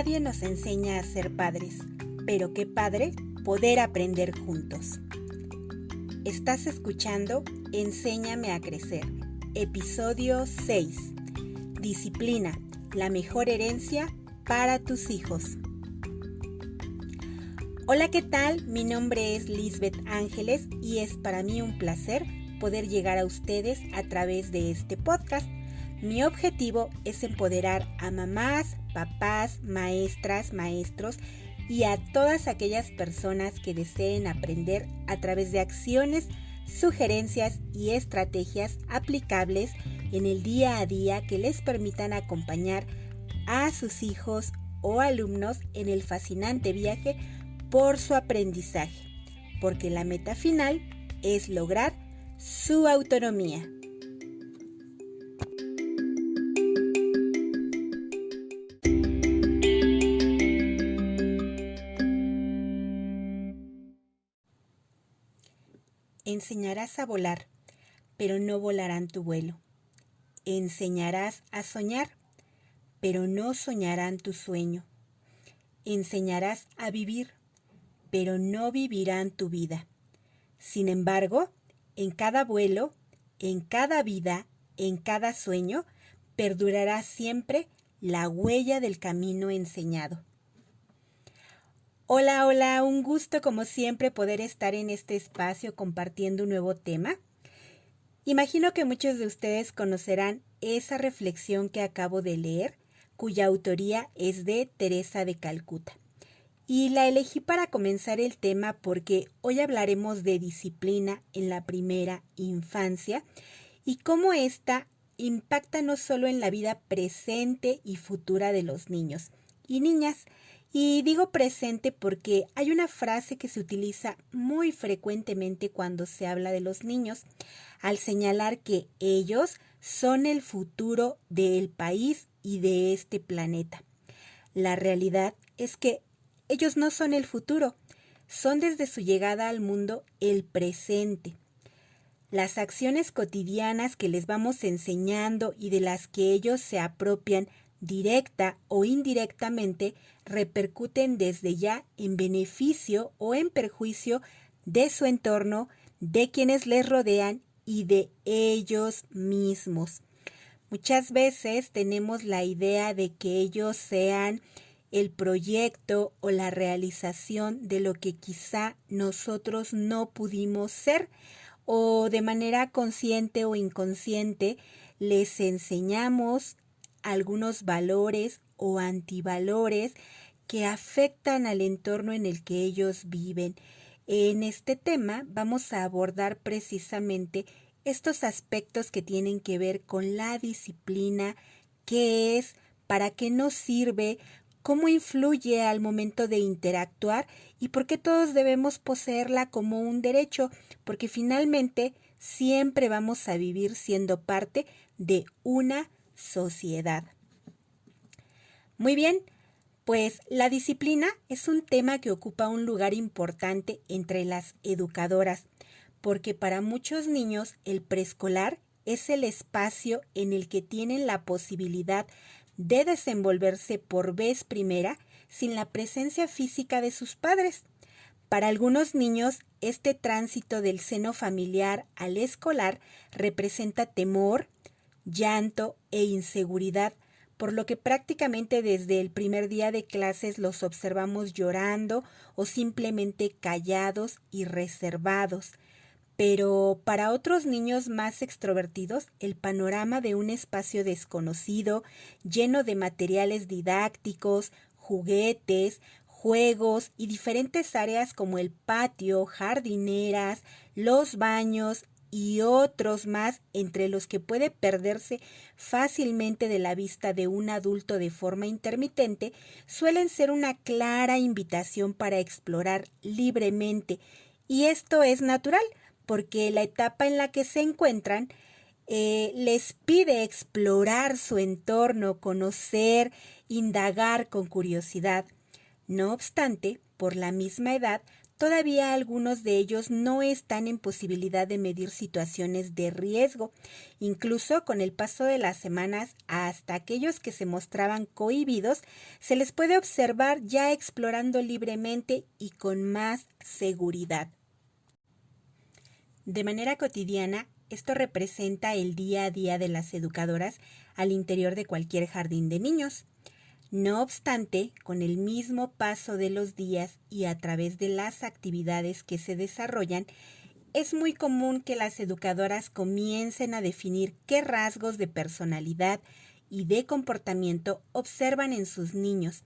Nadie nos enseña a ser padres, pero qué padre poder aprender juntos. Estás escuchando Enséñame a Crecer, episodio 6. Disciplina, la mejor herencia para tus hijos. Hola, ¿qué tal? Mi nombre es Lisbeth Ángeles y es para mí un placer poder llegar a ustedes a través de este podcast. Mi objetivo es empoderar a mamás, papás, maestras, maestros y a todas aquellas personas que deseen aprender a través de acciones, sugerencias y estrategias aplicables en el día a día que les permitan acompañar a sus hijos o alumnos en el fascinante viaje por su aprendizaje, porque la meta final es lograr su autonomía. Enseñarás a volar, pero no volarán tu vuelo. Enseñarás a soñar, pero no soñarán tu sueño. Enseñarás a vivir, pero no vivirán tu vida. Sin embargo, en cada vuelo, en cada vida, en cada sueño, perdurará siempre la huella del camino enseñado. Hola, un gusto como siempre poder estar en este espacio compartiendo un nuevo tema. Imagino que muchos de ustedes conocerán esa reflexión que acabo de leer, cuya autoría es de Teresa de Calcuta. Y la elegí para comenzar el tema porque hoy hablaremos de disciplina en la primera infancia y cómo ésta impacta no solo en la vida presente y futura de los niños y niñas. Y digo presente porque hay una frase que se utiliza muy frecuentemente cuando se habla de los niños, al señalar que ellos son el futuro del país y de este planeta. La realidad es que ellos no son el futuro, son desde su llegada al mundo el presente. Las acciones cotidianas que les vamos enseñando y de las que ellos se apropian directa o indirectamente repercuten desde ya en beneficio o en perjuicio de su entorno, de quienes les rodean y de ellos mismos. Muchas veces tenemos la idea de que ellos sean el proyecto o la realización de lo que quizá nosotros no pudimos ser, o de manera consciente o inconsciente les enseñamos algunos valores o antivalores que afectan al entorno en el que ellos viven. En este tema vamos a abordar precisamente estos aspectos que tienen que ver con la disciplina, qué es, para qué nos sirve, cómo influye al momento de interactuar y por qué todos debemos poseerla como un derecho, porque finalmente siempre vamos a vivir siendo parte de una sociedad. Muy bien, pues la disciplina es un tema que ocupa un lugar importante entre las educadoras, porque para muchos niños el preescolar es el espacio en el que tienen la posibilidad de desenvolverse por vez primera sin la presencia física de sus padres. Para algunos niños, este tránsito del seno familiar al escolar representa temor, llanto e inseguridad, por lo que prácticamente desde el primer día de clases los observamos llorando o simplemente callados y reservados. Pero para otros niños más extrovertidos, el panorama de un espacio desconocido, lleno de materiales didácticos, juguetes, juegos y diferentes áreas como el patio, jardineras, los baños y otros más, entre los que puede perderse fácilmente de la vista de un adulto de forma intermitente, suelen ser una clara invitación para explorar libremente. Y esto es natural, porque la etapa en la que se encuentran les pide explorar su entorno, conocer, indagar con curiosidad. No obstante, por la misma edad, todavía algunos de ellos no están en posibilidad de medir situaciones de riesgo. Incluso con el paso de las semanas, hasta aquellos que se mostraban cohibidos, se les puede observar ya explorando libremente y con más seguridad. De manera cotidiana, esto representa el día a día de las educadoras al interior de cualquier jardín de niños. No obstante, con el mismo paso de los días y a través de las actividades que se desarrollan, es muy común que las educadoras comiencen a definir qué rasgos de personalidad y de comportamiento observan en sus niños,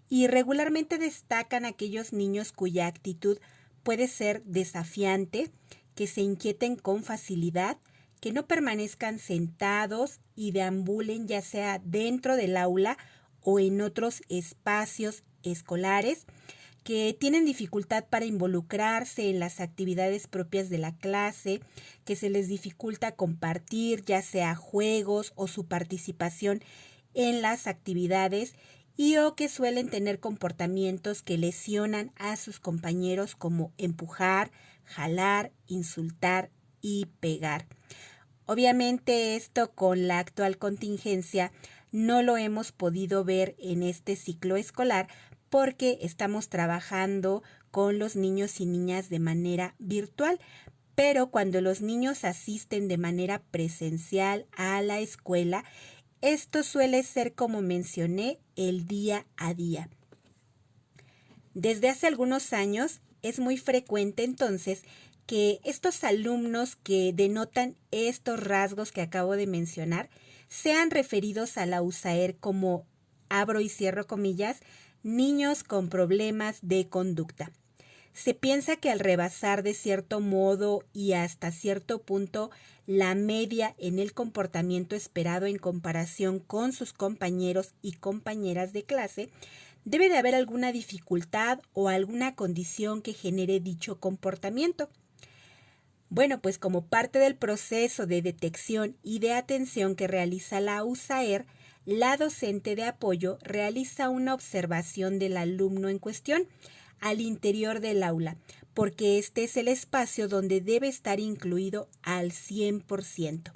y regularmente destacan aquellos niños cuya actitud puede ser desafiante, que se inquieten con facilidad, que no permanezcan sentados y deambulen ya sea dentro del aula o en otros espacios escolares, que tienen dificultad para involucrarse en las actividades propias de la clase, que se les dificulta compartir ya sea juegos o su participación en las actividades, y o que suelen tener comportamientos que lesionan a sus compañeros como empujar, jalar, insultar y pegar. Obviamente esto con la actual contingencia no lo hemos podido ver en este ciclo escolar porque estamos trabajando con los niños y niñas de manera virtual, pero cuando los niños asisten de manera presencial a la escuela, esto suele ser, como mencioné, el día a día. Desde hace algunos años es muy frecuente entonces que estos alumnos que denotan estos rasgos que acabo de mencionar sean referidos a la USAER como, abro y cierro comillas, niños con problemas de conducta. Se piensa que al rebasar de cierto modo y hasta cierto punto la media en el comportamiento esperado en comparación con sus compañeros y compañeras de clase, debe de haber alguna dificultad o alguna condición que genere dicho comportamiento. Bueno, pues como parte del proceso de detección y de atención que realiza la USAER, la docente de apoyo realiza una observación del alumno en cuestión al interior del aula, porque este es el espacio donde debe estar incluido al 100%.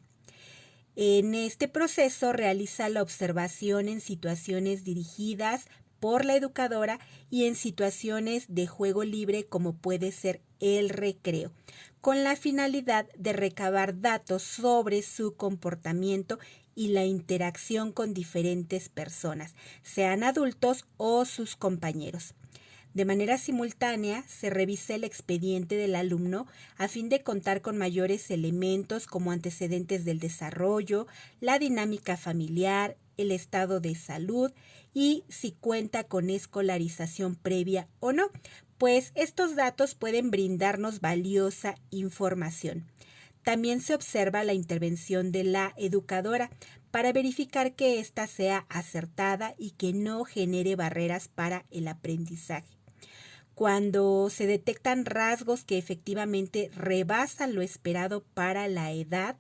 En este proceso realiza la observación en situaciones dirigidas por la educadora y en situaciones de juego libre como puede ser el recreo, con la finalidad de recabar datos sobre su comportamiento y la interacción con diferentes personas, sean adultos o sus compañeros. De manera simultánea, se revisa el expediente del alumno a fin de contar con mayores elementos como antecedentes del desarrollo, la dinámica familiar, el estado de salud y si cuenta con escolarización previa o no, pues estos datos pueden brindarnos valiosa información. También se observa la intervención de la educadora para verificar que ésta sea acertada y que no genere barreras para el aprendizaje. Cuando se detectan rasgos que efectivamente rebasan lo esperado para la edad,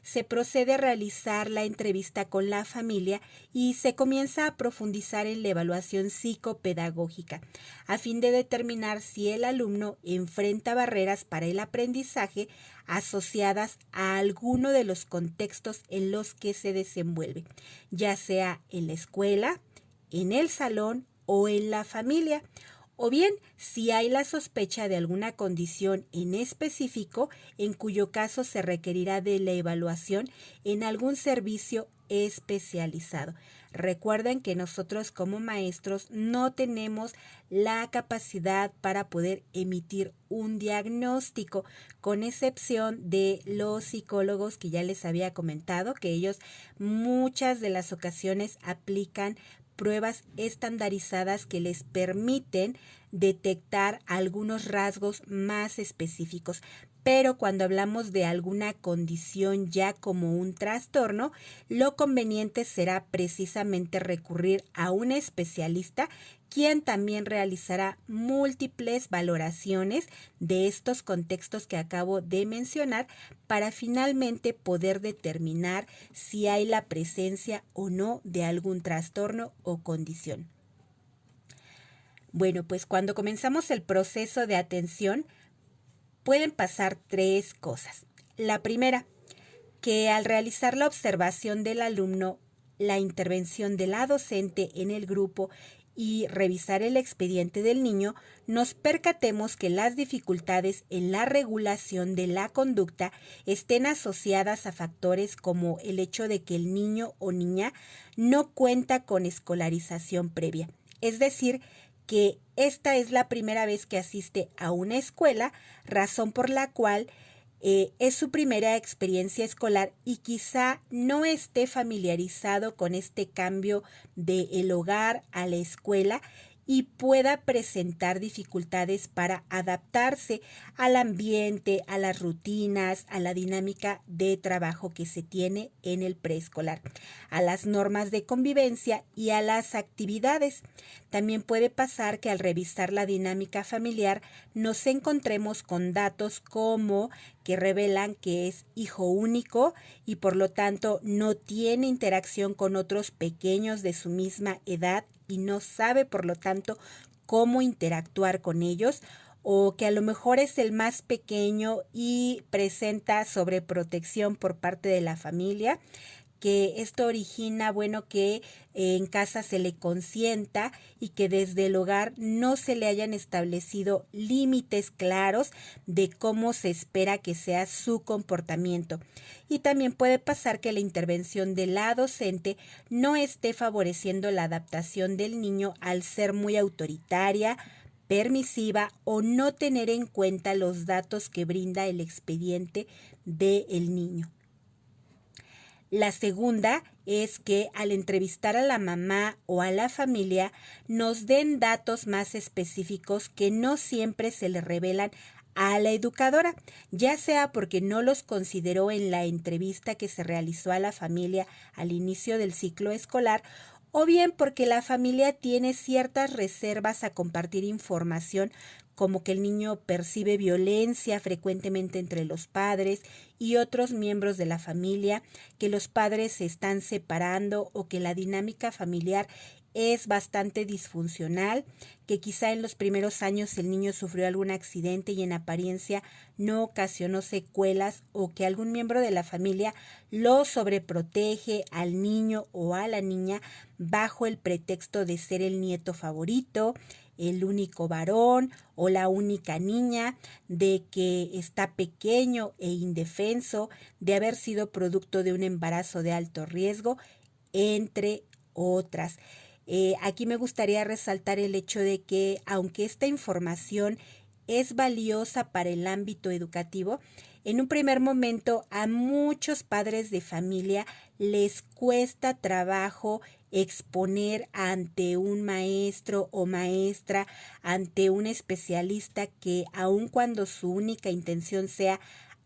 se procede a realizar la entrevista con la familia y se comienza a profundizar en la evaluación psicopedagógica, a fin de determinar si el alumno enfrenta barreras para el aprendizaje asociadas a alguno de los contextos en los que se desenvuelve, ya sea en la escuela, en el salón o en la familia, o bien si hay la sospecha de alguna condición en específico en cuyo caso se requerirá de la evaluación en algún servicio especializado. Recuerden que nosotros como maestros no tenemos la capacidad para poder emitir un diagnóstico, con excepción de los psicólogos que ya les había comentado, que ellos muchas de las ocasiones aplican pruebas estandarizadas que les permiten detectar algunos rasgos más específicos. Pero cuando hablamos de alguna condición ya como un trastorno, lo conveniente será precisamente recurrir a un especialista, quien también realizará múltiples valoraciones de estos contextos que acabo de mencionar para finalmente poder determinar si hay la presencia o no de algún trastorno o condición. Bueno, pues cuando comenzamos el proceso de atención pueden pasar 3 cosas. La primera, que al realizar la observación del alumno, la intervención de la docente en el grupo y revisar el expediente del niño, nos percatemos que las dificultades en la regulación de la conducta estén asociadas a factores como el hecho de que el niño o niña no cuenta con escolarización previa. Es decir, que esta es la primera vez que asiste a una escuela, razón por la cual es su primera experiencia escolar y quizá no esté familiarizado con este cambio del hogar a la escuela y pueda presentar dificultades para adaptarse al ambiente, a las rutinas, a la dinámica de trabajo que se tiene en el preescolar, a las normas de convivencia y a las actividades. También puede pasar que al revisar la dinámica familiar nos encontremos con datos como que revelan que es hijo único y por lo tanto no tiene interacción con otros pequeños de su misma edad y no sabe por lo tanto cómo interactuar con ellos, o que a lo mejor es el más pequeño y presenta sobreprotección por parte de la familia, que esto origina, bueno, que en casa se le consienta y que desde el hogar no se le hayan establecido límites claros de cómo se espera que sea su comportamiento. Y también puede pasar que la intervención de la docente no esté favoreciendo la adaptación del niño al ser muy autoritaria, permisiva o no tener en cuenta los datos que brinda el expediente del niño. La segunda es que al entrevistar a la mamá o a la familia nos den datos más específicos que no siempre se le revelan a la educadora, ya sea porque no los consideró en la entrevista que se realizó a la familia al inicio del ciclo escolar, o bien porque la familia tiene ciertas reservas a compartir información, como que el niño percibe violencia frecuentemente entre los padres y otros miembros de la familia, que los padres se están separando o que la dinámica familiar es bastante disfuncional, que quizá en los primeros años el niño sufrió algún accidente y en apariencia no ocasionó secuelas, o que algún miembro de la familia lo sobreprotege al niño o a la niña bajo el pretexto de ser el nieto favorito, el único varón o la única niña, de que está pequeño e indefenso, de haber sido producto de un embarazo de alto riesgo, entre otras. Aquí me gustaría resaltar el hecho de que aunque esta información es valiosa para el ámbito educativo, en un primer momento a muchos padres de familia les cuesta trabajo exponer ante un maestro o maestra, ante un especialista, que aun cuando su única intención sea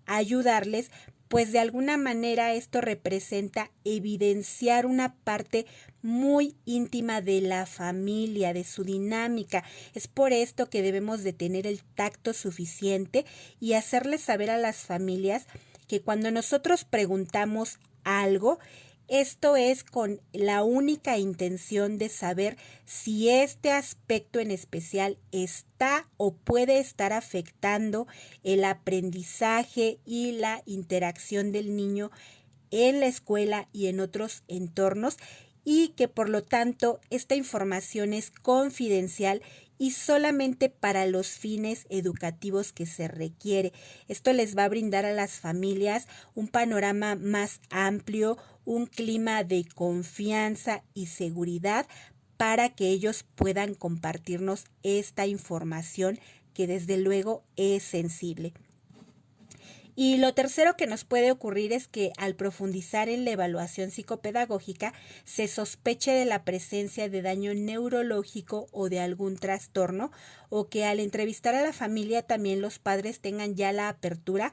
ayudarles, pues de alguna manera esto representa evidenciar una parte muy íntima de la familia, de su dinámica. Es por esto que debemos de tener el tacto suficiente y hacerles saber a las familias que cuando nosotros preguntamos algo, esto es con la única intención de saber si este aspecto en especial está o puede estar afectando el aprendizaje y la interacción del niño en la escuela y en otros entornos, y que por lo tanto esta información es confidencial y solamente para los fines educativos que se requiere. Esto les va a brindar a las familias un panorama más amplio, un clima de confianza y seguridad para que ellos puedan compartirnos esta información que desde luego es sensible. Y lo tercero que nos puede ocurrir es que al profundizar en la evaluación psicopedagógica se sospeche de la presencia de daño neurológico o de algún trastorno, o que al entrevistar a la familia también los padres tengan ya la apertura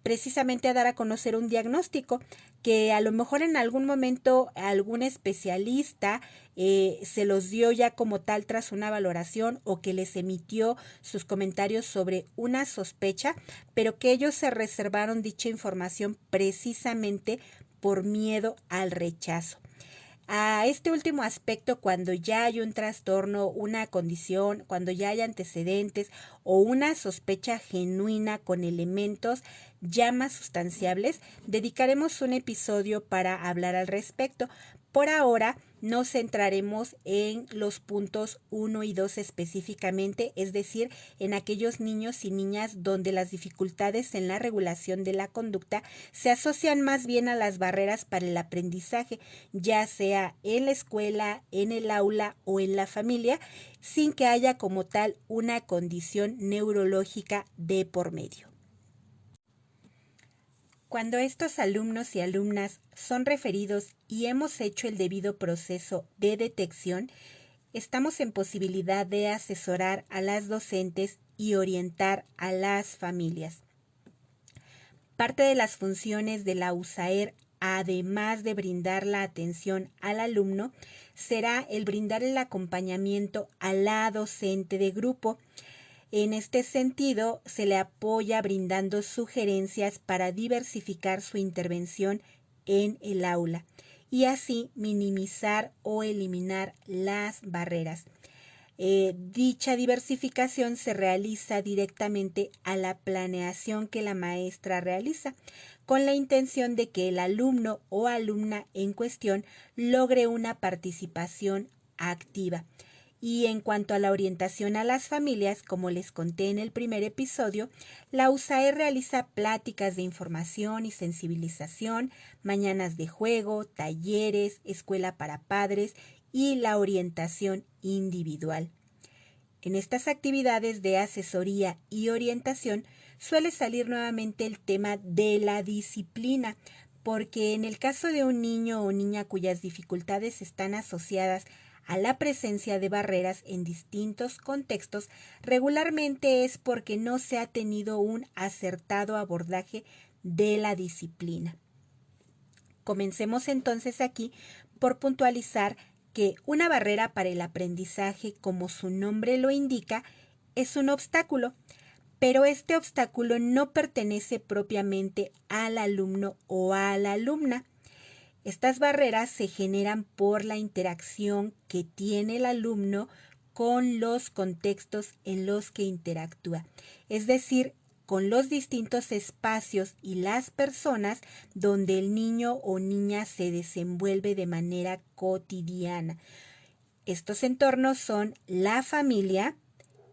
precisamente a dar a conocer un diagnóstico que a lo mejor en algún momento algún especialista se los dio ya como tal tras una valoración, o que les emitió sus comentarios sobre una sospecha, pero que ellos se reservaron dicha información precisamente por miedo al rechazo. A este último aspecto, cuando ya hay un trastorno, una condición, cuando ya hay antecedentes o una sospecha genuina con elementos ya más sustanciables, dedicaremos un episodio para hablar al respecto. Por ahora nos centraremos en los puntos 1 y 2 específicamente, es decir, en aquellos niños y niñas donde las dificultades en la regulación de la conducta se asocian más bien a las barreras para el aprendizaje, ya sea en la escuela, en el aula o en la familia, sin que haya como tal una condición neurológica de por medio. Cuando estos alumnos y alumnas son referidos y hemos hecho el debido proceso de detección, estamos en posibilidad de asesorar a las docentes y orientar a las familias. Parte de las funciones de la USAER, además de brindar la atención al alumno, será el brindar el acompañamiento a la docente de grupo. En este sentido, se le apoya brindando sugerencias para diversificar su intervención en el aula y así minimizar o eliminar las barreras. Dicha diversificación se realiza directamente a la planeación que la maestra realiza, con la intención de que el alumno o alumna en cuestión logre una participación activa. Y en cuanto a la orientación a las familias, como les conté en el primer episodio, la USAER realiza pláticas de información y sensibilización, mañanas de juego, talleres, escuela para padres y la orientación individual. En estas actividades de asesoría y orientación suele salir nuevamente el tema de la disciplina, porque en el caso de un niño o niña cuyas dificultades están asociadas a la presencia de barreras en distintos contextos, regularmente es porque no se ha tenido un acertado abordaje de la disciplina. Comencemos entonces aquí por puntualizar que una barrera para el aprendizaje, como su nombre lo indica, es un obstáculo, pero este obstáculo no pertenece propiamente al alumno o a la alumna. Estas barreras se generan por la interacción que tiene el alumno con los contextos en los que interactúa, es decir, con los distintos espacios y las personas donde el niño o niña se desenvuelve de manera cotidiana. Estos entornos son la familia,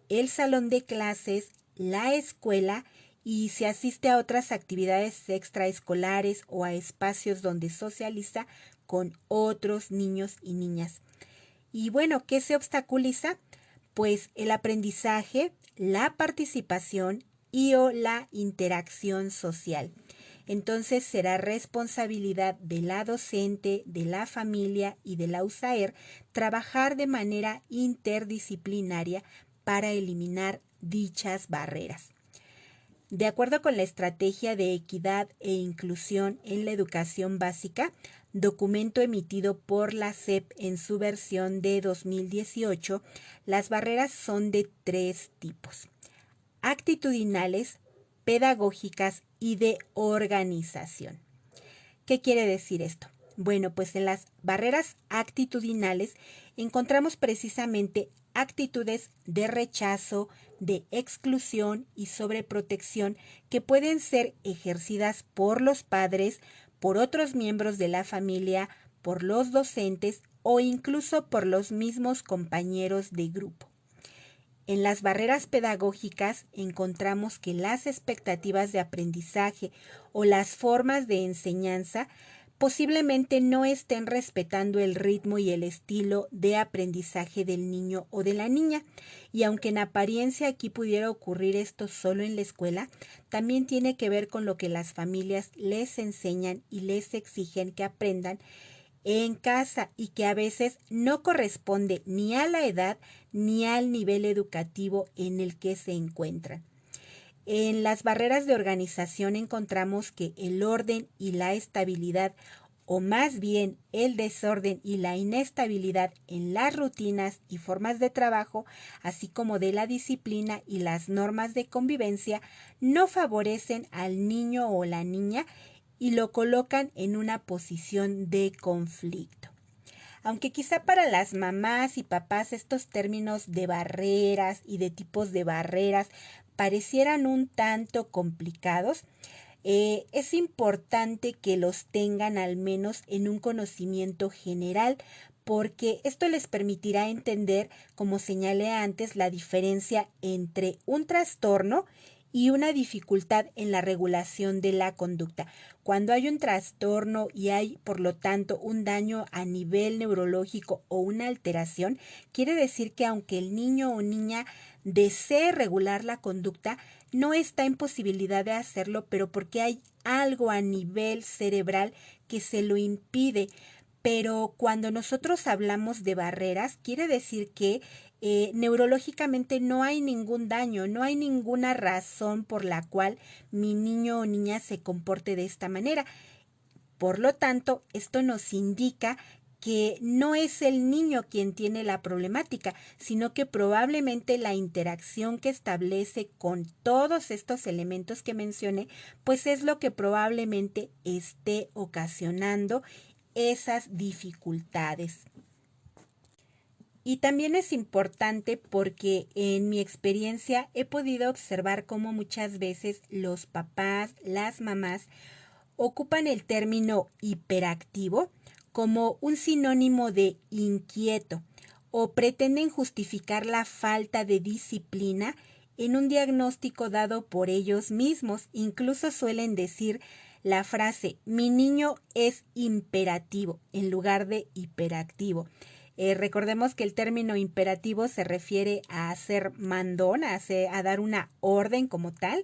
el salón de clases, la escuela y si asiste a otras actividades extraescolares o a espacios donde socializa con otros niños y niñas. Y bueno, ¿qué se obstaculiza? Pues el aprendizaje, la participación y o la interacción social. Entonces será responsabilidad de la docente, de la familia y de la USAER trabajar de manera interdisciplinaria para eliminar dichas barreras. De acuerdo con la Estrategia de Equidad e Inclusión en la Educación Básica, documento emitido por la SEP en su versión de 2018, las barreras son de 3 tipos: actitudinales, pedagógicas y de organización. ¿Qué quiere decir esto? Bueno, pues en las barreras actitudinales encontramos precisamente actitudes de rechazo, de exclusión y sobreprotección que pueden ser ejercidas por los padres, por otros miembros de la familia, por los docentes o incluso por los mismos compañeros de grupo. En las barreras pedagógicas encontramos que las expectativas de aprendizaje o las formas de enseñanza posiblemente no estén respetando el ritmo y el estilo de aprendizaje del niño o de la niña. Y aunque en apariencia aquí pudiera ocurrir esto solo en la escuela, también tiene que ver con lo que las familias les enseñan y les exigen que aprendan en casa y que a veces no corresponde ni a la edad ni al nivel educativo en el que se encuentran. En las barreras de organización encontramos que el orden y la estabilidad, o más bien el desorden y la inestabilidad en las rutinas y formas de trabajo, así como de la disciplina y las normas de convivencia, no favorecen al niño o la niña y lo colocan en una posición de conflicto. Aunque quizá para las mamás y papás estos términos de barreras y de tipos de barreras parecieran un tanto complicados, es importante que los tengan al menos en un conocimiento general, porque esto les permitirá entender, como señalé antes, la diferencia entre un trastorno y una dificultad en la regulación de la conducta. Cuando hay un trastorno y hay, por lo tanto, un daño a nivel neurológico o una alteración, quiere decir que aunque el niño o niña desee regular la conducta, no está en posibilidad de hacerlo, pero porque hay algo a nivel cerebral que se lo impide. Pero cuando nosotros hablamos de barreras, quiere decir que neurológicamente no hay ningún daño, no hay ninguna razón por la cual mi niño o niña se comporte de esta manera. Por lo tanto, esto nos indica que no es el niño quien tiene la problemática, sino que probablemente la interacción que establece con todos estos elementos que mencioné, pues es lo que probablemente esté ocasionando esas dificultades. Y también es importante porque en mi experiencia he podido observar cómo muchas veces los papás, las mamás, ocupan el término hiperactivo como un sinónimo de inquieto o pretenden justificar la falta de disciplina en un diagnóstico dado por ellos mismos. Incluso suelen decir la frase mi niño es imperativo en lugar de hiperactivo. Recordemos que el término imperativo se refiere a ser mandón, a dar una orden como tal,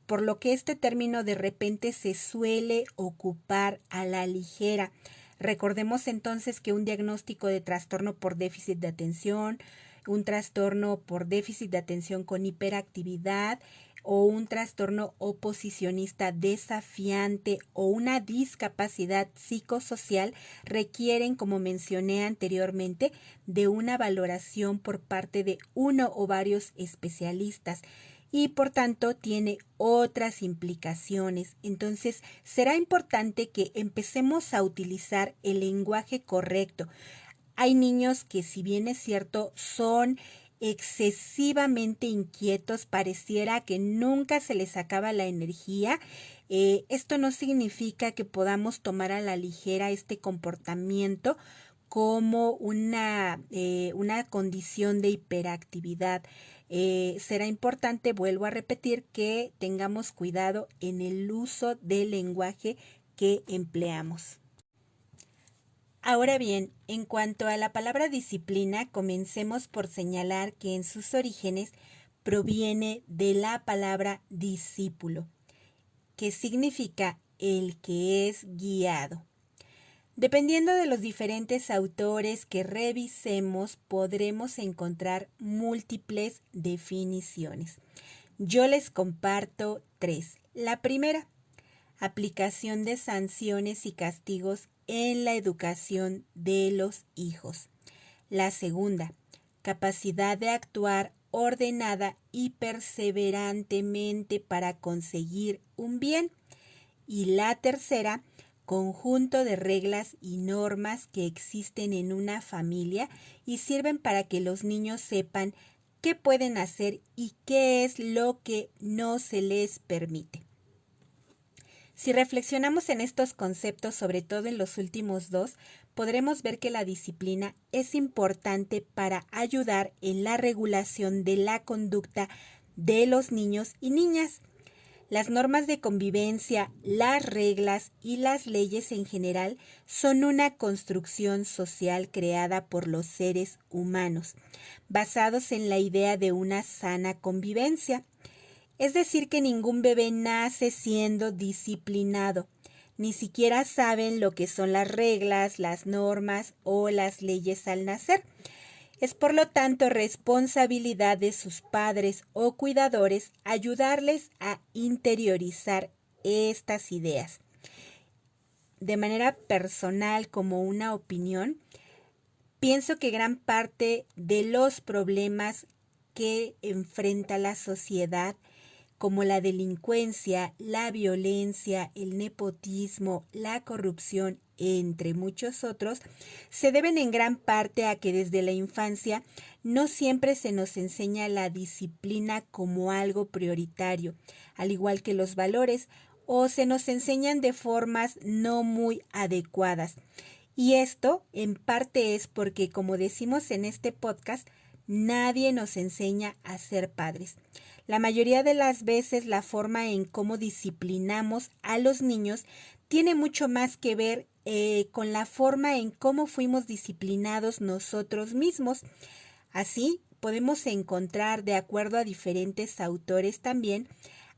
por lo que este término de repente se suele ocupar a la ligera. Recordemos entonces que un diagnóstico de trastorno por déficit de atención, un trastorno por déficit de atención con hiperactividad o un trastorno oposicionista desafiante o una discapacidad psicosocial requieren, como mencioné anteriormente, de una valoración por parte de uno o varios especialistas y por tanto tiene otras implicaciones. Entonces será importante que empecemos a utilizar el lenguaje correcto. Hay niños que, si bien es cierto, son excesivamente inquietos, pareciera que nunca se les acaba la energía. Esto no significa que podamos tomar a la ligera este comportamiento como una condición de hiperactividad. Será importante, vuelvo a repetir, que tengamos cuidado en el uso del lenguaje que empleamos. Ahora bien, en cuanto a la palabra disciplina, comencemos por señalar que en sus orígenes proviene de la palabra discípulo, que significa el que es guiado. Dependiendo de los diferentes autores que revisemos, podremos encontrar múltiples definiciones. Yo les comparto 3. La primera, aplicación de sanciones y castigos en la educación de los hijos. La segunda, capacidad de actuar ordenada y perseverantemente para conseguir un bien. Y la tercera, conjunto de reglas y normas que existen en una familia y sirven para que los niños sepan qué pueden hacer y qué es lo que no se les permite. Si reflexionamos en estos conceptos, sobre todo en los últimos dos, podremos ver que la disciplina es importante para ayudar en la regulación de la conducta de los niños y niñas. Las normas de convivencia, las reglas y las leyes en general son una construcción social creada por los seres humanos, basados en la idea de una sana convivencia. Es decir, que ningún bebé nace siendo disciplinado, ni siquiera saben lo que son las reglas, las normas o las leyes al nacer. Es por lo tanto responsabilidad de sus padres o cuidadores ayudarles a interiorizar estas ideas. De manera personal, como una opinión, pienso que gran parte de los problemas que enfrenta la sociedad, como la delincuencia, la violencia, el nepotismo, la corrupción entre muchos otros, se deben en gran parte a que desde la infancia no siempre se nos enseña la disciplina como algo prioritario, al igual que los valores, o se nos enseñan de formas no muy adecuadas. Y esto en parte es porque, como decimos en este podcast, nadie nos enseña a ser padres. La mayoría de las veces la forma en cómo disciplinamos a los niños tiene mucho más que ver con la forma en cómo fuimos disciplinados nosotros mismos. Así podemos encontrar, de acuerdo a diferentes autores también,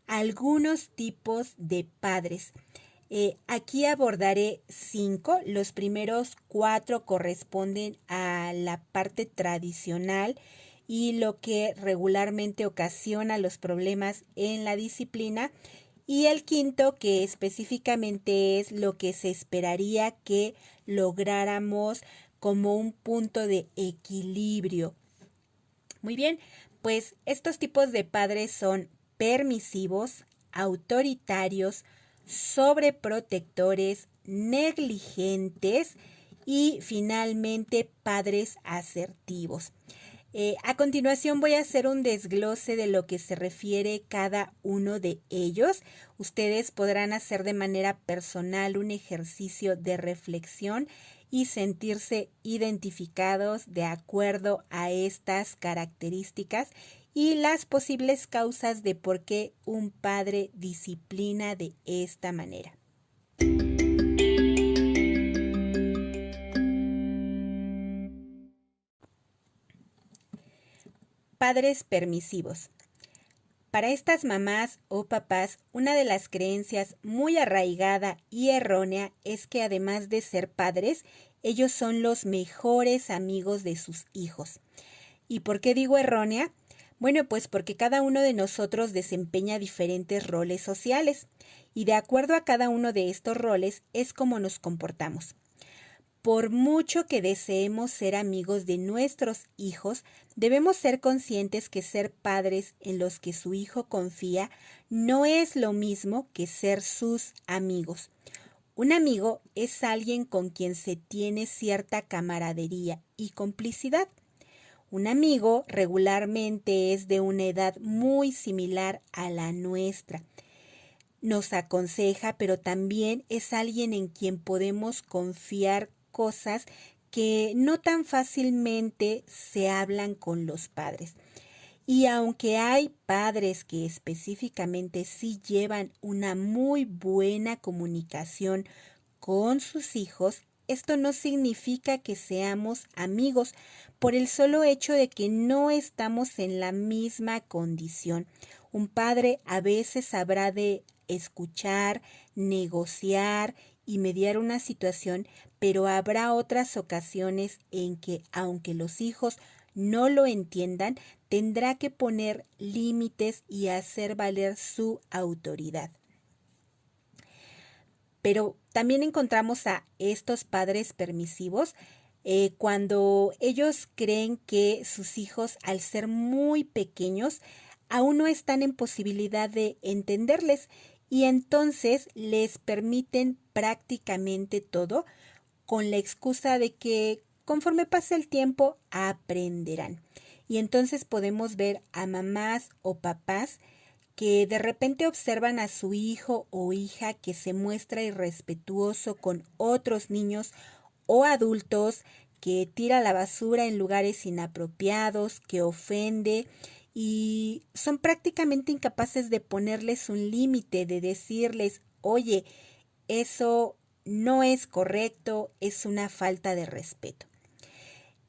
algunos tipos de padres. Aquí abordaré 5. Los primeros 4 corresponden a la parte tradicional y lo que regularmente ocasiona los problemas en la disciplina. Y el quinto, que específicamente es lo que se esperaría que lográramos como un punto de equilibrio. Muy bien, pues estos tipos de padres son permisivos, autoritarios, sobreprotectores, negligentes y finalmente padres asertivos. A continuación voy a hacer un desglose de lo que se refiere cada uno de ellos. Ustedes podrán hacer de manera personal un ejercicio de reflexión y sentirse identificados de acuerdo a estas características y las posibles causas de por qué un padre disciplina de esta manera. Padres permisivos. Para estas mamás o papás, una de las creencias muy arraigada y errónea es que además de ser padres, ellos son los mejores amigos de sus hijos. ¿Y por qué digo errónea? Bueno, pues porque cada uno de nosotros desempeña diferentes roles sociales y de acuerdo a cada uno de estos roles es como nos comportamos. Por mucho que deseemos ser amigos de nuestros hijos, debemos ser conscientes que ser padres en los que su hijo confía no es lo mismo que ser sus amigos. Un amigo es alguien con quien se tiene cierta camaradería y complicidad. Un amigo regularmente es de una edad muy similar a la nuestra. Nos aconseja, pero también es alguien en quien podemos confiar cosas que no tan fácilmente se hablan con los padres. Y aunque hay padres que específicamente sí llevan una muy buena comunicación con sus hijos, esto no significa que seamos amigos por el solo hecho de que no estamos en la misma condición. Un padre a veces habrá de escuchar, negociar y mediar una situación, pero habrá otras ocasiones en que, aunque los hijos no lo entiendan, tendrá que poner límites y hacer valer su autoridad. Pero también encontramos a estos padres permisivos cuando ellos creen que sus hijos, al ser muy pequeños, aún no están en posibilidad de entenderles y entonces les permiten prácticamente todo con la excusa de que conforme pase el tiempo aprenderán. Y entonces podemos ver a mamás o papás que de repente observan a su hijo o hija que se muestra irrespetuoso con otros niños o adultos, que tira la basura en lugares inapropiados, que ofende y son prácticamente incapaces de ponerles un límite, de decirles, oye, eso no es correcto, es una falta de respeto.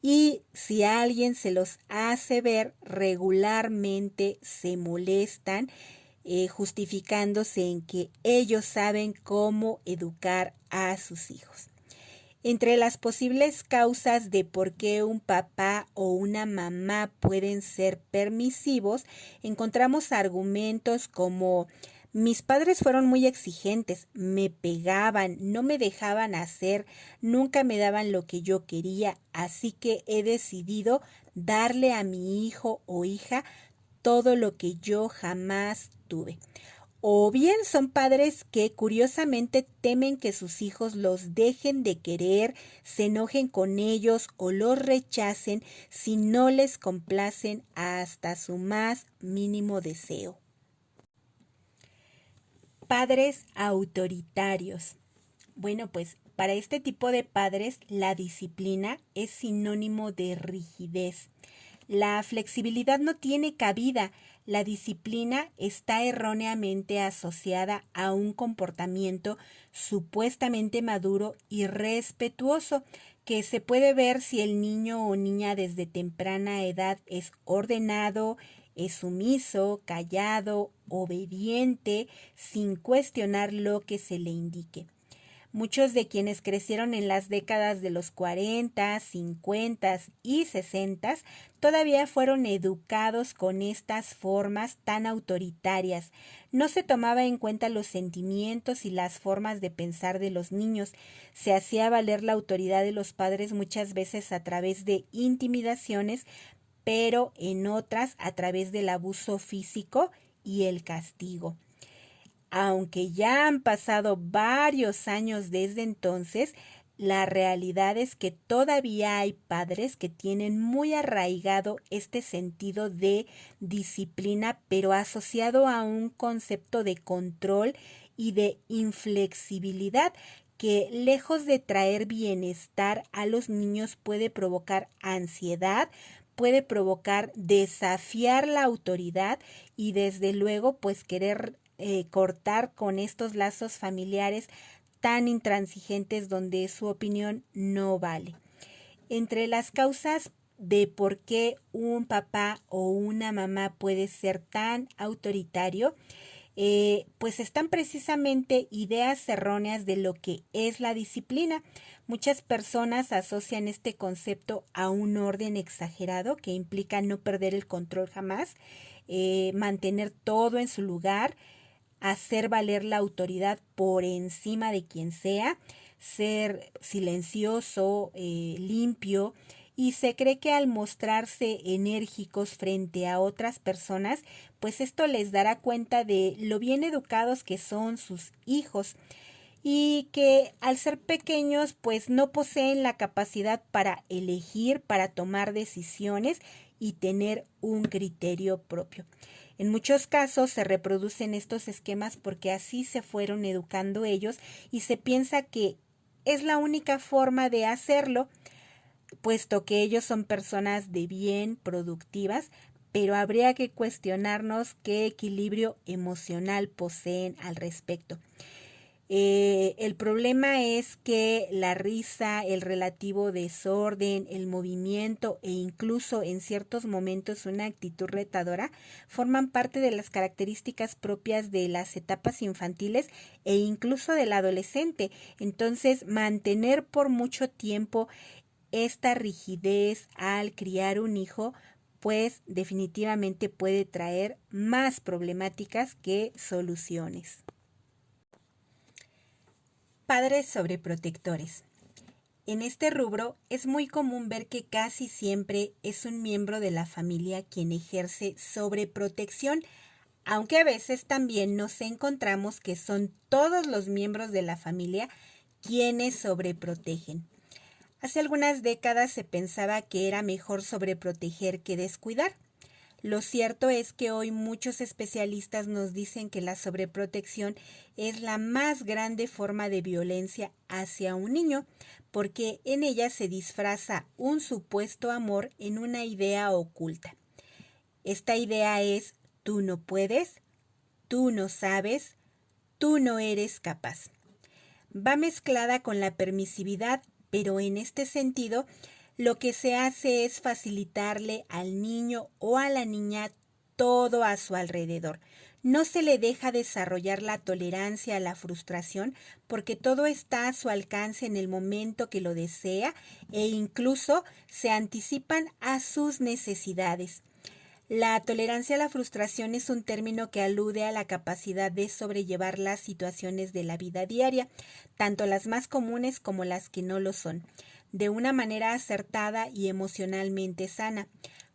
Y si alguien se los hace ver, regularmente se molestan, justificándose en que ellos saben cómo educar a sus hijos. Entre las posibles causas de por qué un papá o una mamá pueden ser permisivos, encontramos argumentos como: mis padres fueron muy exigentes, me pegaban, no me dejaban hacer, nunca me daban lo que yo quería, así que he decidido darle a mi hijo o hija todo lo que yo jamás tuve. O bien son padres que curiosamente temen que sus hijos los dejen de querer, se enojen con ellos o los rechacen si no les complacen hasta su más mínimo deseo. Padres autoritarios. Bueno, pues para este tipo de padres la disciplina es sinónimo de rigidez. La flexibilidad no tiene cabida. La disciplina está erróneamente asociada a un comportamiento supuestamente maduro y respetuoso que se puede ver si el niño o niña desde temprana edad es ordenado, es sumiso, callado, obediente, sin cuestionar lo que se le indique. Muchos de quienes crecieron en las décadas de los 40, 50 y 60 todavía fueron educados con estas formas tan autoritarias. No se tomaba en cuenta los sentimientos y las formas de pensar de los niños. Se hacía valer la autoridad de los padres muchas veces a través de intimidaciones, pero en otras a través del abuso físico y el castigo. Aunque ya han pasado varios años desde entonces, la realidad es que todavía hay padres que tienen muy arraigado este sentido de disciplina, pero asociado a un concepto de control y de inflexibilidad que, lejos de traer bienestar a los niños, puede provocar ansiedad, puede provocar desafiar la autoridad y desde luego pues querer cortar con estos lazos familiares tan intransigentes donde su opinión no vale. Entre las causas de por qué un papá o una mamá puede ser tan autoritario, pues están precisamente ideas erróneas de lo que es la disciplina. Muchas personas asocian este concepto a un orden exagerado que implica no perder el control jamás, mantener todo en su lugar, hacer valer la autoridad por encima de quien sea, ser silencioso, limpio, y se cree que al mostrarse enérgicos frente a otras personas, pues esto les dará cuenta de lo bien educados que son sus hijos y que al ser pequeños pues no poseen la capacidad para elegir, para tomar decisiones y tener un criterio propio. En muchos casos se reproducen estos esquemas porque así se fueron educando ellos y se piensa que es la única forma de hacerlo, puesto que ellos son personas de bien, productivas, pero habría que cuestionarnos qué equilibrio emocional poseen al respecto. El problema es que la risa, el relativo desorden, el movimiento e incluso en ciertos momentos una actitud retadora forman parte de las características propias de las etapas infantiles e incluso del adolescente. Entonces, mantener por mucho tiempo esta rigidez al criar un hijo, pues definitivamente puede traer más problemáticas que soluciones. Padres sobreprotectores. En este rubro es muy común ver que casi siempre es un miembro de la familia quien ejerce sobreprotección, aunque a veces también nos encontramos que son todos los miembros de la familia quienes sobreprotegen. Hace algunas décadas se pensaba que era mejor sobreproteger que descuidar. Lo cierto es que hoy muchos especialistas nos dicen que la sobreprotección es la más grande forma de violencia hacia un niño, porque en ella se disfraza un supuesto amor en una idea oculta. Esta idea es: tú no puedes, tú no sabes, tú no eres capaz. Va mezclada con la permisividad, pero en este sentido, lo que se hace es facilitarle al niño o a la niña todo a su alrededor. No se le deja desarrollar la tolerancia a la frustración porque todo está a su alcance en el momento que lo desea e incluso se anticipan a sus necesidades. La tolerancia a la frustración es un término que alude a la capacidad de sobrellevar las situaciones de la vida diaria, tanto las más comunes como las que no lo son, de una manera acertada y emocionalmente sana.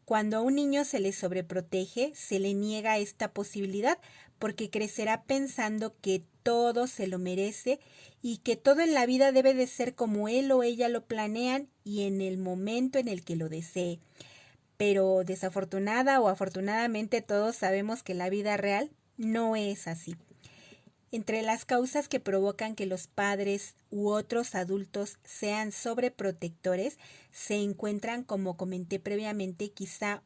Cuando a un niño se le sobreprotege, se le niega esta posibilidad porque crecerá pensando que todo se lo merece y que todo en la vida debe de ser como él o ella lo planean y en el momento en el que lo desee. Pero desafortunada o afortunadamente todos sabemos que la vida real no es así. Entre las causas que provocan que los padres u otros adultos sean sobreprotectores se encuentran, como comenté previamente, quizá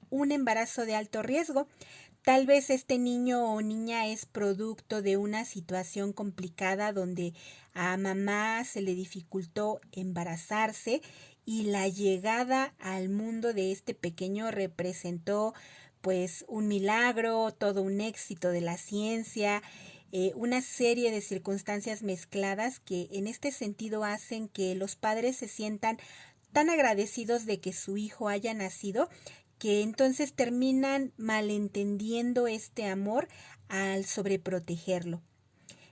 un embarazo de alto riesgo. Tal vez este niño o niña es producto de una situación complicada donde a mamá se le dificultó embarazarse y la llegada al mundo de este pequeño representó pues un milagro, todo un éxito de la ciencia, una serie de circunstancias mezcladas que en este sentido hacen que los padres se sientan tan agradecidos de que su hijo haya nacido que entonces terminan malentendiendo este amor al sobreprotegerlo.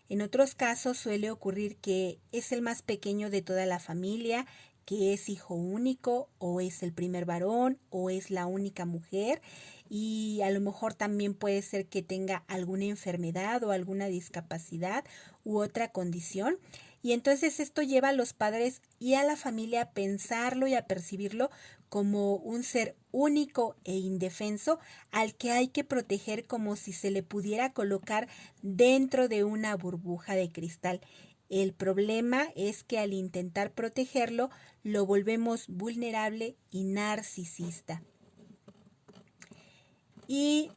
En otros casos suele ocurrir que es el más pequeño de toda la familia, que es hijo único, o es el primer varón, o es la única mujer, y a lo mejor también puede ser que tenga alguna enfermedad o alguna discapacidad u otra condición. Y entonces esto lleva a los padres y a la familia a pensarlo y a percibirlo como un ser único e indefenso al que hay que proteger como si se le pudiera colocar dentro de una burbuja de cristal. El problema es que al intentar protegerlo lo volvemos vulnerable y narcisista. Y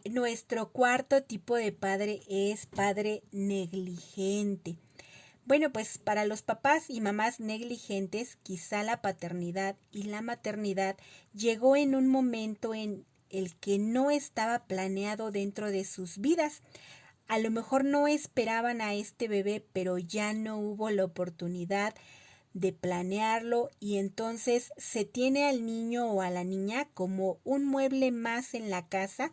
nuestro cuarto tipo de padre es padre negligente. Bueno, pues para los papás y mamás negligentes, quizá la paternidad y la maternidad llegó en un momento en el que no estaba planeado dentro de sus vidas. A lo mejor no esperaban a este bebé, pero ya no hubo la oportunidad de planearlo y entonces se tiene al niño o a la niña como un mueble más en la casa.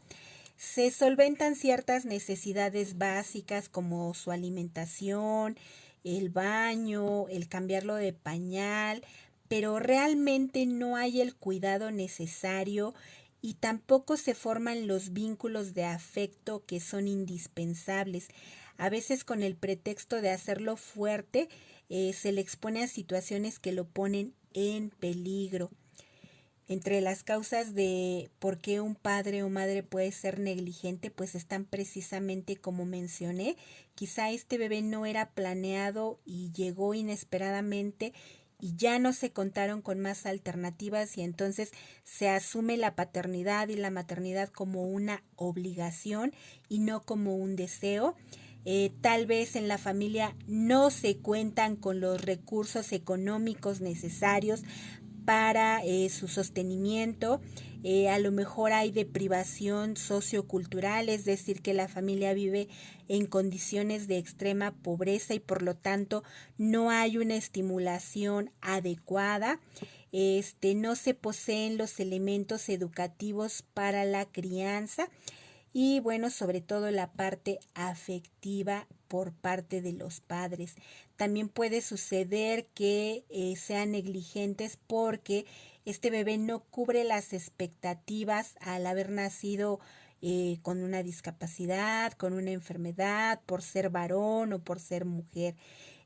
Se solventan ciertas necesidades básicas como su alimentación, el baño, el cambiarlo de pañal, pero realmente no hay el cuidado necesario y tampoco se forman los vínculos de afecto que son indispensables. A veces con el pretexto de hacerlo fuerte, se le expone a situaciones que lo ponen en peligro. Entre las causas de por qué un padre o madre puede ser negligente, pues están precisamente como mencioné. Quizá este bebé no era planeado y llegó inesperadamente y ya no se contaron con más alternativas y entonces se asume la paternidad y la maternidad como una obligación y no como un deseo. Tal vez en la familia no se cuentan con los recursos económicos necesarios para su sostenimiento. A lo mejor hay deprivación sociocultural, es decir, que la familia vive en condiciones de extrema pobreza y por lo tanto no hay una estimulación adecuada. No se poseen los elementos educativos para la crianza y bueno, sobre todo la parte afectiva por parte de los padres. También puede suceder que sean negligentes porque este bebé no cubre las expectativas al haber nacido con una discapacidad, con una enfermedad, por ser varón o por ser mujer.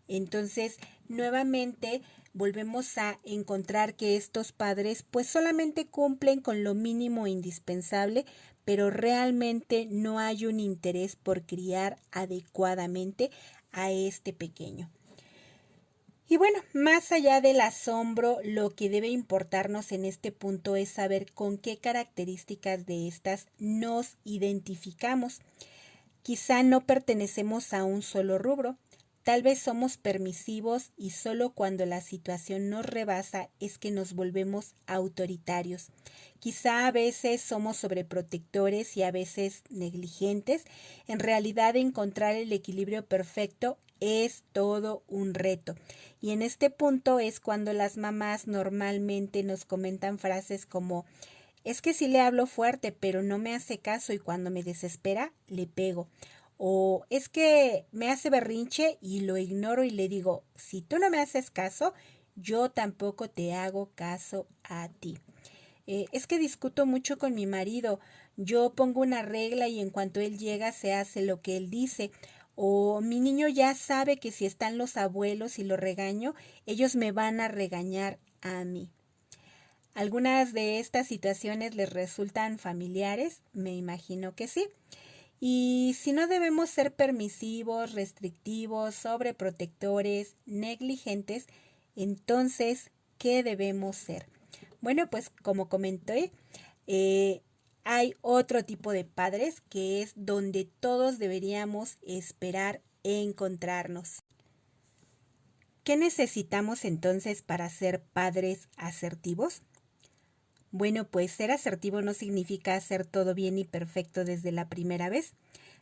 Entonces, nuevamente volvemos a encontrar que estos padres pues solamente cumplen con lo mínimo indispensable, pero realmente no hay un interés por criar adecuadamente a este pequeño. Y bueno, más allá del asombro, lo que debe importarnos en este punto es saber con qué características de estas nos identificamos. Quizá no pertenecemos a un solo rubro. Tal vez somos permisivos y solo cuando la situación nos rebasa es que nos volvemos autoritarios. Quizá a veces somos sobreprotectores y a veces negligentes. En realidad encontrar el equilibrio perfecto es todo un reto. Y en este punto es cuando las mamás normalmente nos comentan frases como: es que sí le hablo fuerte, pero no me hace caso y cuando me desespera, le pego. O es que me hace berrinche y lo ignoro y le digo: si tú no me haces caso, yo tampoco te hago caso a ti. Es que discuto mucho con mi marido, yo pongo una regla y en cuanto él llega se hace lo que él dice. O mi niño ya sabe que si están los abuelos y lo regaño, ellos me van a regañar a mí. ¿Algunas de estas situaciones les resultan familiares? Me imagino que sí. Y si no debemos ser permisivos, restrictivos, sobreprotectores, negligentes, entonces, ¿qué debemos ser? Bueno, pues como comenté, hay otro tipo de padres que es donde todos deberíamos esperar encontrarnos. ¿Qué necesitamos entonces para ser padres asertivos? Bueno, pues ser asertivo no significa hacer todo bien y perfecto desde la primera vez.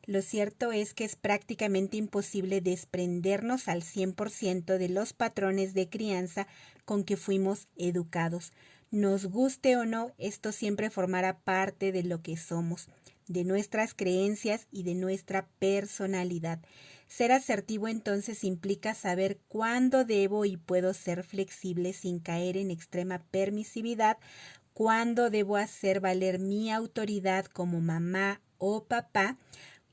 Lo cierto es que es prácticamente imposible desprendernos al 100% de los patrones de crianza con que fuimos educados. Nos guste o no, esto siempre formará parte de lo que somos, de nuestras creencias y de nuestra personalidad. Ser asertivo entonces implica saber cuándo debo y puedo ser flexible sin caer en extrema permisividad, cuándo debo hacer valer mi autoridad como mamá o papá,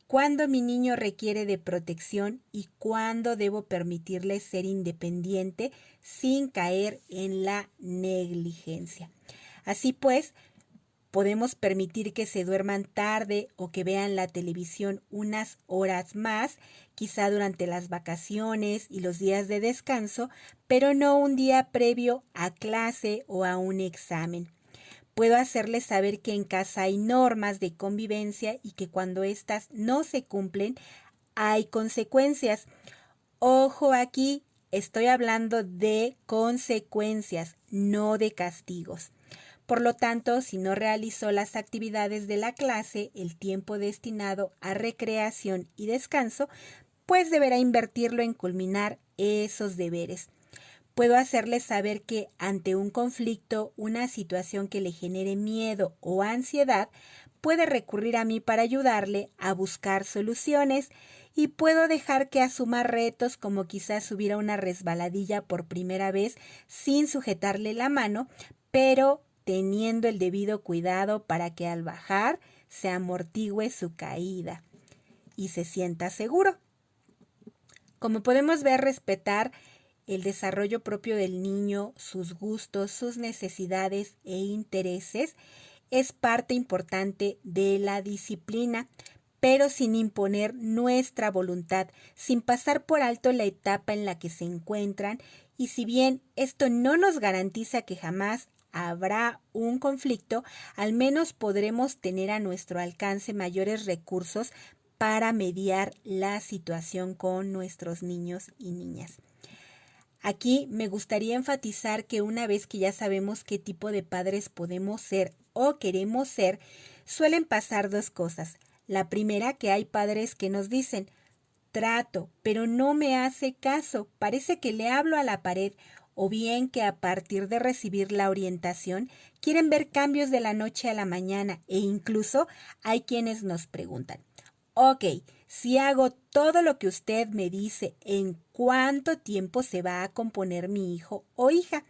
cuándo mi niño requiere de protección y cuándo debo permitirle ser independiente sin caer en la negligencia. Así pues, podemos permitir que se duerman tarde o que vean la televisión unas horas más, quizá durante las vacaciones y los días de descanso, pero no un día previo a clase o a un examen. Puedo hacerles saber que en casa hay normas de convivencia y que cuando éstas no se cumplen, hay consecuencias. Ojo aquí, estoy hablando de consecuencias, no de castigos. Por lo tanto, si no realizó las actividades de la clase, el tiempo destinado a recreación y descanso, pues deberá invertirlo en culminar esos deberes. Puedo hacerles saber que ante un conflicto, una situación que le genere miedo o ansiedad, puede recurrir a mí para ayudarle a buscar soluciones y puedo dejar que asuma retos como quizás subir a una resbaladilla por primera vez sin sujetarle la mano, pero teniendo el debido cuidado para que al bajar se amortigüe su caída y se sienta seguro. Como podemos ver, respetar el desarrollo propio del niño, sus gustos, sus necesidades e intereses es parte importante de la disciplina, pero sin imponer nuestra voluntad, sin pasar por alto la etapa en la que se encuentran, y si bien esto no nos garantiza que jamás habrá un conflicto, al menos podremos tener a nuestro alcance mayores recursos para mediar la situación con nuestros niños y niñas. Aquí me gustaría enfatizar que una vez que ya sabemos qué tipo de padres podemos ser o queremos ser, suelen pasar dos cosas. La primera, que hay padres que nos dicen, trato, pero no me hace caso, parece que le hablo a la pared, o bien que a partir de recibir la orientación quieren ver cambios de la noche a la mañana e incluso hay quienes nos preguntan, ok, si hago todo lo que usted me dice, ¿en cuánto tiempo se va a componer mi hijo o hija?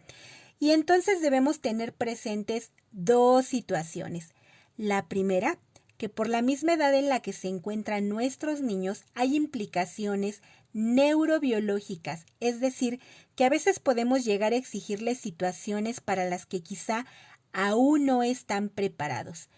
Y entonces debemos tener presentes dos situaciones. La primera, que por la misma edad en la que se encuentran nuestros niños hay implicaciones neurobiológicas, es decir, que a veces podemos llegar a exigirles situaciones para las que quizá aún no están preparados.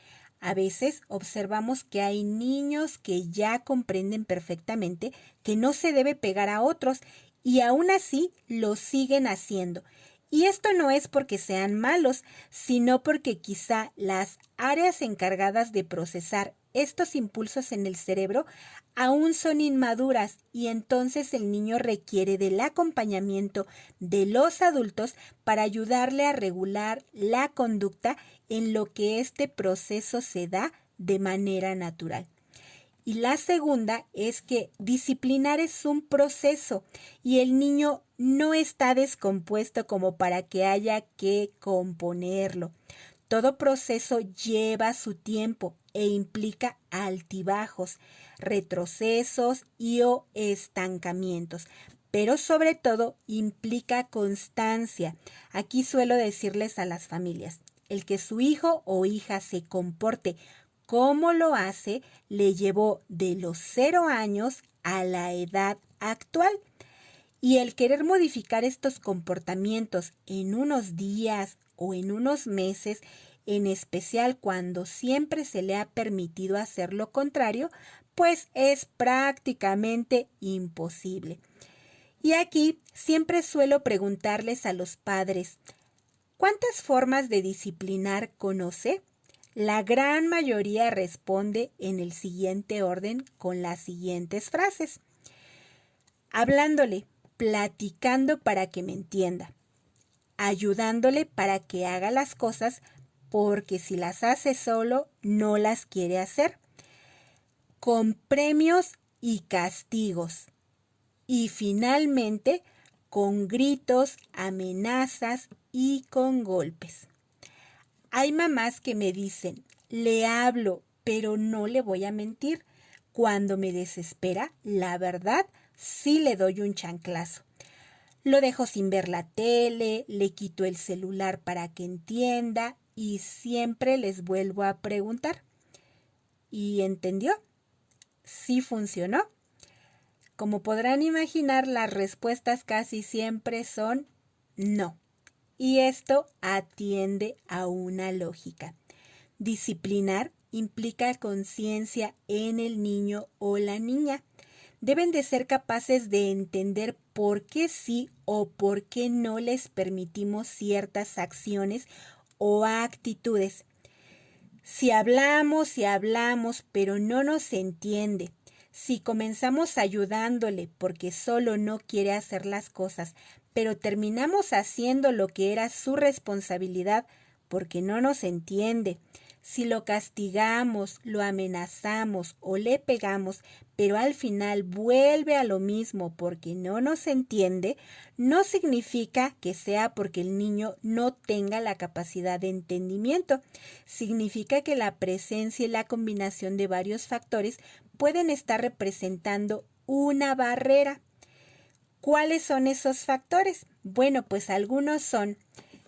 A veces observamos que hay niños que ya comprenden perfectamente que no se debe pegar a otros y aún así lo siguen haciendo. Y esto no es porque sean malos, sino porque quizá las áreas encargadas de procesar estos impulsos en el cerebro aún son inmaduras y entonces el niño requiere del acompañamiento de los adultos para ayudarle a regular la conducta en lo que este proceso se da de manera natural. Y la segunda es que disciplinar es un proceso y el niño no está descompuesto como para que haya que componerlo. Todo proceso lleva su tiempo e implica altibajos, retrocesos y o estancamientos, pero sobre todo implica constancia. Aquí suelo decirles a las familias, el que su hijo o hija se comporte cómo lo hace le llevó de los 0 años a la edad actual. Y el querer modificar estos comportamientos en unos días o en unos meses, en especial cuando siempre se le ha permitido hacer lo contrario, pues es prácticamente imposible. Y aquí siempre suelo preguntarles a los padres, ¿cuántas formas de disciplinar conoce? La gran mayoría responde en el siguiente orden con las siguientes frases. Hablándole, platicando para que me entienda, ayudándole para que haga las cosas porque si las hace solo no las quiere hacer, con premios y castigos y finalmente con gritos, amenazas y con golpes. Hay mamás que me dicen, le hablo, pero no le voy a mentir. Cuando me desespera, la verdad, sí le doy un chanclazo. Lo dejo sin ver la tele, le quito el celular para que entienda y siempre les vuelvo a preguntar. ¿Y entendió? ¿Sí funcionó? Como podrán imaginar, las respuestas casi siempre son no. Y esto atiende a una lógica. Disciplinar implica conciencia en el niño o la niña. Deben de ser capaces de entender por qué sí o por qué no les permitimos ciertas acciones o actitudes. Si hablamos, pero no nos entiende, si comenzamos ayudándole porque solo no quiere hacer las cosas, pero terminamos haciendo lo que era su responsabilidad porque no nos entiende, si lo castigamos, lo amenazamos o le pegamos, pero al final vuelve a lo mismo porque no nos entiende, no significa que sea porque el niño no tenga la capacidad de entendimiento. Significa que la presencia y la combinación de varios factores pueden estar representando una barrera. ¿Cuáles son esos factores? Bueno, pues algunos son,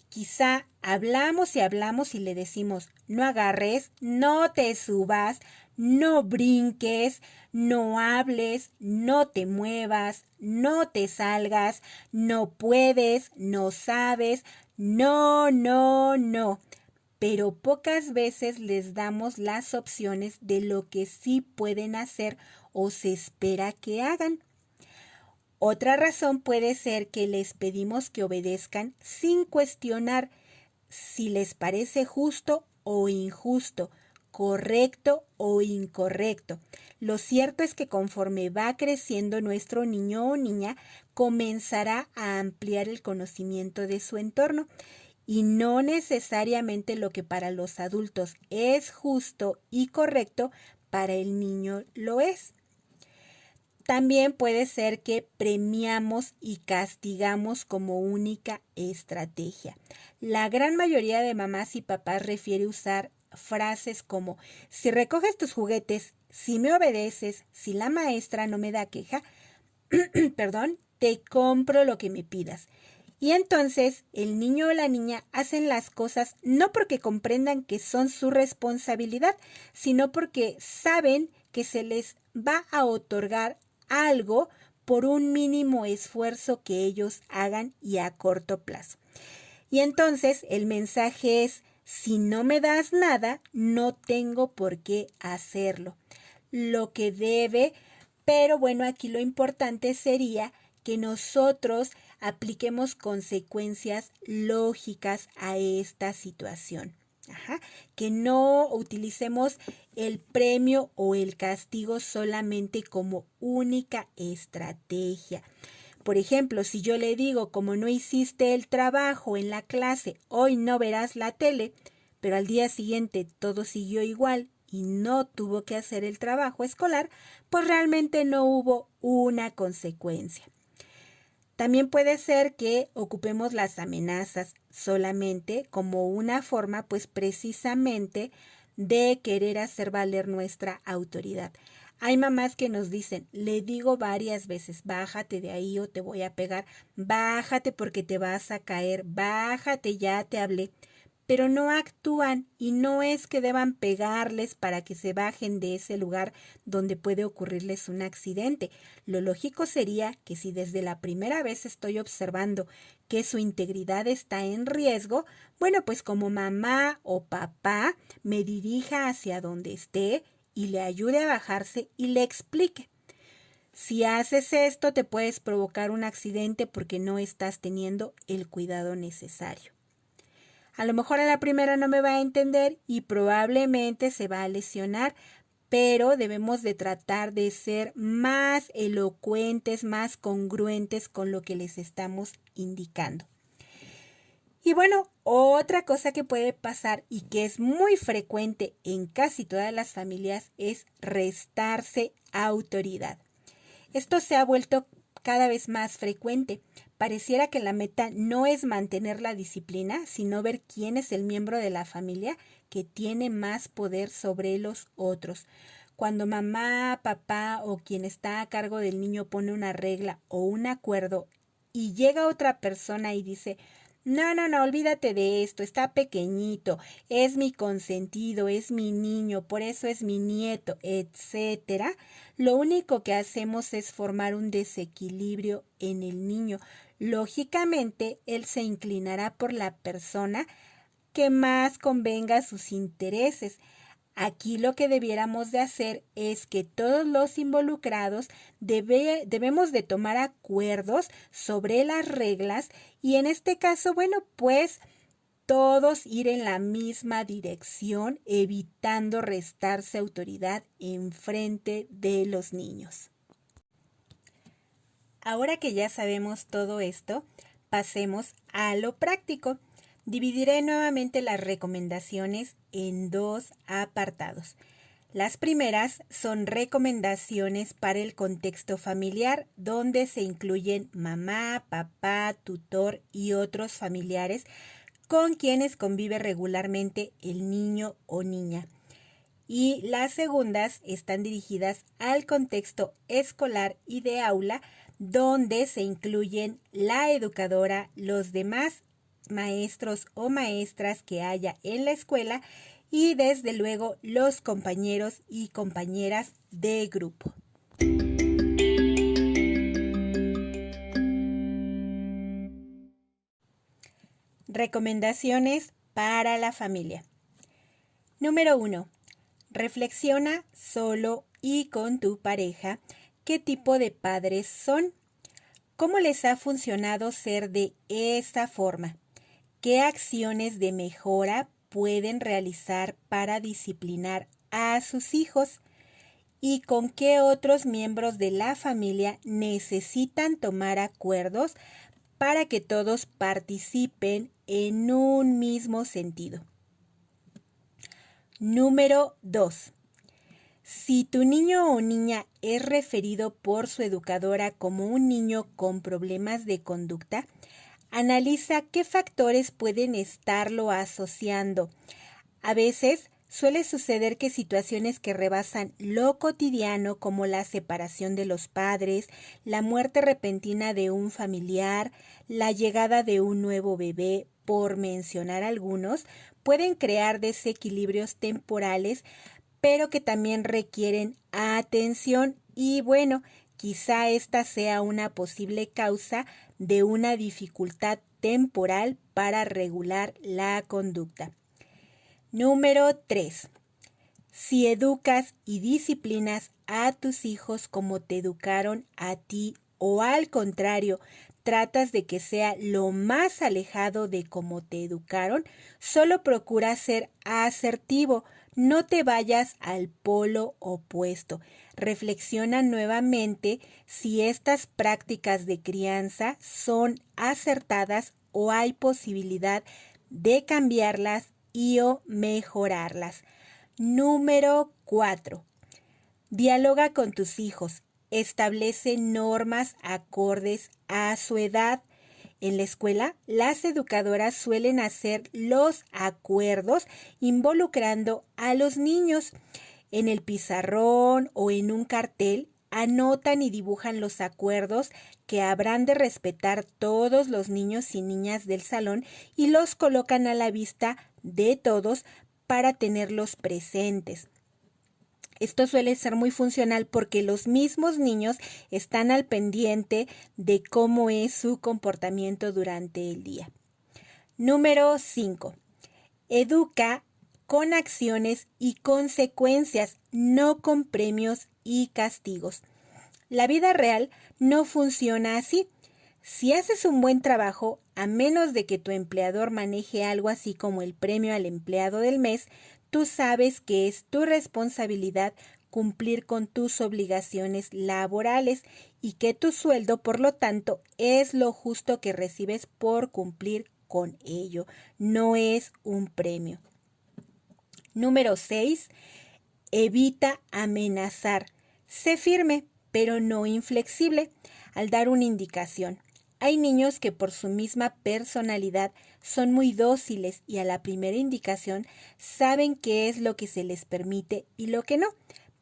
quizá hablamos y le decimos, no agarres, no te subas, no brinques, no hables, no te muevas, no te salgas, no puedes, no sabes, no. Pero pocas veces les damos las opciones de lo que sí pueden hacer o se espera que hagan. Otra razón puede ser que les pedimos que obedezcan sin cuestionar si les parece justo o injusto, correcto o incorrecto. Lo cierto es que conforme va creciendo nuestro niño o niña, comenzará a ampliar el conocimiento de su entorno y no necesariamente lo que para los adultos es justo y correcto, para el niño lo es. También puede ser que premiamos y castigamos como única estrategia. La gran mayoría de mamás y papás refiere usar frases como si recoges tus juguetes, si me obedeces, si la maestra no me da queja, te compro lo que me pidas. Y entonces el niño o la niña hacen las cosas no porque comprendan que son su responsabilidad, sino porque saben que se les va a otorgar algo por un mínimo esfuerzo que ellos hagan y a corto plazo. Y entonces el mensaje es, si no me das nada, no tengo por qué hacerlo. Lo que debe, pero bueno, aquí lo importante sería que nosotros apliquemos consecuencias lógicas a esta situación. Que no utilicemos el premio o el castigo solamente como única estrategia. Por ejemplo, si yo le digo, como no hiciste el trabajo en la clase, hoy no verás la tele, pero al día siguiente todo siguió igual y no tuvo que hacer el trabajo escolar, pues realmente no hubo una consecuencia. También puede ser que ocupemos las amenazas solamente como una forma, pues precisamente, de querer hacer valer nuestra autoridad. Hay mamás que nos dicen, le digo varias veces, bájate de ahí o te voy a pegar, bájate porque te vas a caer, bájate, ya te hablé. pero no actúan y no es que deban pegarles para que se bajen de ese lugar donde puede ocurrirles un accidente. Lo lógico sería que si desde la primera vez estoy observando que su integridad está en riesgo, bueno, pues como mamá o papá me dirija hacia donde esté y le ayude a bajarse y le explique. Si haces esto, te puedes provocar un accidente porque no estás teniendo el cuidado necesario. A lo mejor a la primera no me va a entender y probablemente se va a lesionar, pero debemos de tratar de ser más elocuentes, más congruentes con lo que les estamos indicando. Y bueno, otra cosa que puede pasar y que es muy frecuente en casi todas las familias es restarse autoridad. Esto se ha vuelto cada vez más frecuente. Pareciera que la meta no es mantener la disciplina, sino ver quién es el miembro de la familia que tiene más poder sobre los otros. Cuando mamá, papá o quien está a cargo del niño pone una regla o un acuerdo y llega otra persona y dice: no, olvídate de esto, está pequeñito, es mi consentido, es mi niño, por eso es mi nieto, etcétera. Lo único que hacemos es formar un desequilibrio en el niño. Lógicamente, él se inclinará por la persona que más convenga a sus intereses. Aquí lo que debiéramos de hacer es que todos los involucrados debemos de tomar acuerdos sobre las reglas y en este caso, bueno, pues todos ir en la misma dirección, evitando restarse autoridad en frente de los niños. Ahora que ya sabemos todo esto, pasemos a lo práctico. Dividiré nuevamente las recomendaciones en dos apartados. Las primeras son recomendaciones para el contexto familiar, donde se incluyen mamá, papá, tutor y otros familiares con quienes convive regularmente el niño o niña. Y las segundas están dirigidas al contexto escolar y de aula, donde se incluyen la educadora, los demás maestros o maestras que haya en la escuela y desde luego los compañeros y compañeras de grupo. Recomendaciones para la familia. Número 1. Reflexiona solo y con tu pareja qué tipo de padres son. ¿Cómo les ha funcionado ser de esta forma? ¿Qué acciones de mejora pueden realizar para disciplinar a sus hijos? ¿Y con qué otros miembros de la familia necesitan tomar acuerdos para que todos participen en un mismo sentido? Número 2. Si tu niño o niña es referido por su educadora como un niño con problemas de conducta, analiza qué factores pueden estarlo asociando. A veces suele suceder que situaciones que rebasan lo cotidiano, como la separación de los padres, la muerte repentina de un familiar, la llegada de un nuevo bebé, por mencionar algunos, pueden crear desequilibrios temporales, pero que también requieren atención y bueno, quizá esta sea una posible causa de una dificultad temporal para regular la conducta. Número 3. Si educas y disciplinas a tus hijos como te educaron a ti o al contrario, tratas de que sea lo más alejado de cómo te educaron, solo procura ser asertivo, no te vayas al polo opuesto. Reflexiona nuevamente si estas prácticas de crianza son acertadas o hay posibilidad de cambiarlas y o mejorarlas. Número 4. Dialoga con tus hijos. Establece normas acordes a su edad. En la escuela, las educadoras suelen hacer los acuerdos involucrando a los niños. En el pizarrón o en un cartel, anotan y dibujan los acuerdos que habrán de respetar todos los niños y niñas del salón y los colocan a la vista de todos para tenerlos presentes. Esto suele ser muy funcional porque los mismos niños están al pendiente de cómo es su comportamiento durante el día. Número 5. Educa con acciones y consecuencias, no con premios y castigos. La vida real no funciona así. Si haces un buen trabajo, a menos de que tu empleador maneje algo así como el premio al empleado del mes, tú sabes que es tu responsabilidad cumplir con tus obligaciones laborales y que tu sueldo, por lo tanto, es lo justo que recibes por cumplir con ello. No es un premio. Número 6. Evita amenazar. Sé firme, pero no inflexible al dar una indicación. Hay niños que por su misma personalidad son muy dóciles y a la primera indicación saben qué es lo que se les permite y lo que no.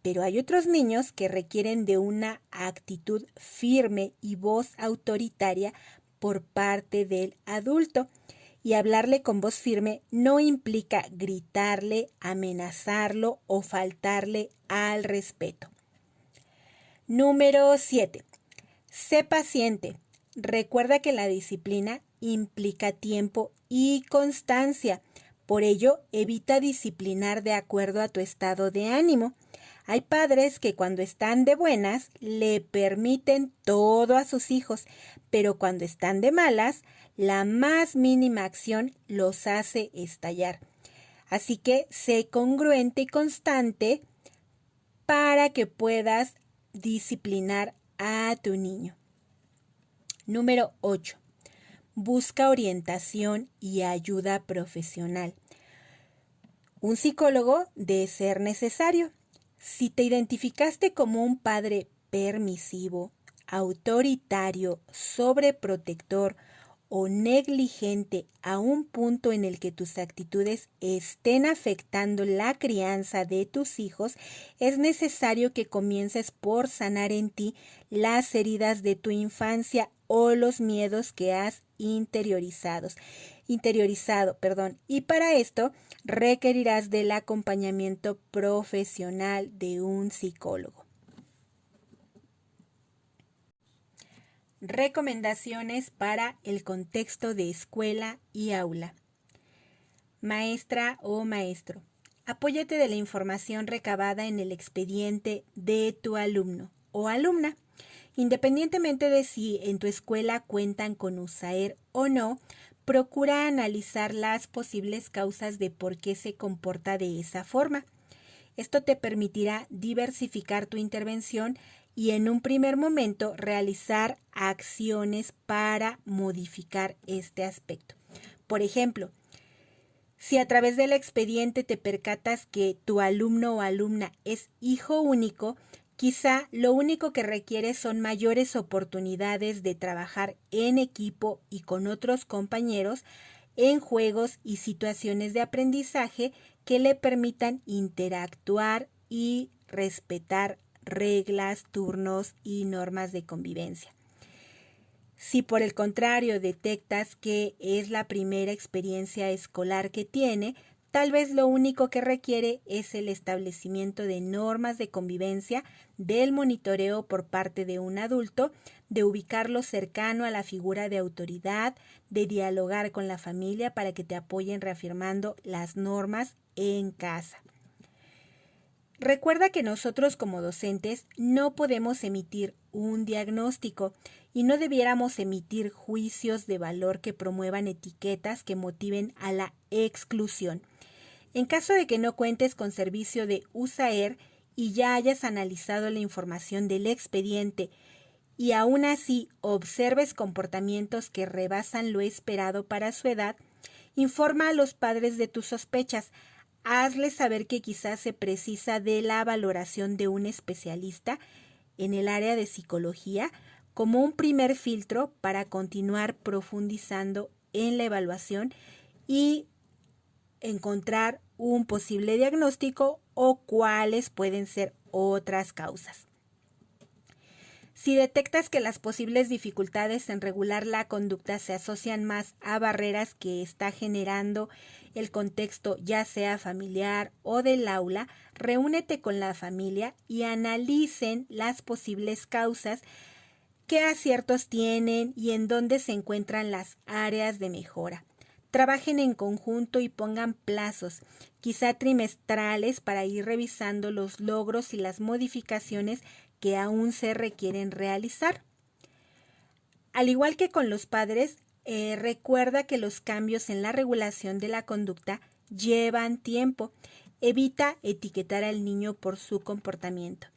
Pero hay otros niños que requieren de una actitud firme y voz autoritaria por parte del adulto. Y hablarle con voz firme no implica gritarle, amenazarlo o faltarle al respeto. Número 7. Sé paciente. Recuerda que la disciplina implica tiempo y constancia. Por ello, evita disciplinar de acuerdo a tu estado de ánimo. Hay padres que cuando están de buenas le permiten todo a sus hijos, pero cuando están de malas, la más mínima acción los hace estallar. Así que sé congruente y constante para que puedas disciplinar a tu niño. Número 8. Busca orientación y ayuda profesional. Un psicólogo de ser necesario. Si te identificaste como un padre permisivo, autoritario, sobreprotector o negligente a un punto en el que tus actitudes estén afectando la crianza de tus hijos, es necesario que comiences por sanar en ti las heridas de tu infancia o los miedos que has interiorizado. Y para esto requerirás del acompañamiento profesional de un psicólogo. Recomendaciones para el contexto de escuela y aula. Maestra o maestro, apóyate de la información recabada en el expediente de tu alumno o alumna. Independientemente de si en tu escuela cuentan con USAER o no, procura analizar las posibles causas de por qué se comporta de esa forma. Esto te permitirá diversificar tu intervención y en un primer momento realizar acciones para modificar este aspecto. Por ejemplo, si a través del expediente te percatas que tu alumno o alumna es hijo único, quizá lo único que requiere son mayores oportunidades de trabajar en equipo y con otros compañeros en juegos y situaciones de aprendizaje que le permitan interactuar y respetar reglas, turnos y normas de convivencia. Si por el contrario detectas que es la primera experiencia escolar que tiene, tal vez lo único que requiere es el establecimiento de normas de convivencia, del monitoreo por parte de un adulto, de ubicarlo cercano a la figura de autoridad, de dialogar con la familia para que te apoyen reafirmando las normas en casa. Recuerda que nosotros como docentes no podemos emitir un diagnóstico y no debiéramos emitir juicios de valor que promuevan etiquetas que motiven a la exclusión. En caso de que no cuentes con servicio de USAER y ya hayas analizado la información del expediente y aún así observes comportamientos que rebasan lo esperado para su edad, informa a los padres de tus sospechas. Hazles saber que quizás se precisa de la valoración de un especialista en el área de psicología como un primer filtro para continuar profundizando en la evaluación y encontrar un posible diagnóstico o cuáles pueden ser otras causas. Si detectas que las posibles dificultades en regular la conducta se asocian más a barreras que está generando el contexto, ya sea familiar o del aula, reúnete con la familia y analicen las posibles causas, qué aciertos tienen y en dónde se encuentran las áreas de mejora. Trabajen en conjunto y pongan plazos, quizá trimestrales, para ir revisando los logros y las modificaciones que aún se requieren realizar. Al igual que con los padres, recuerda que los cambios en la regulación de la conducta llevan tiempo. Evita etiquetar al niño por su comportamiento.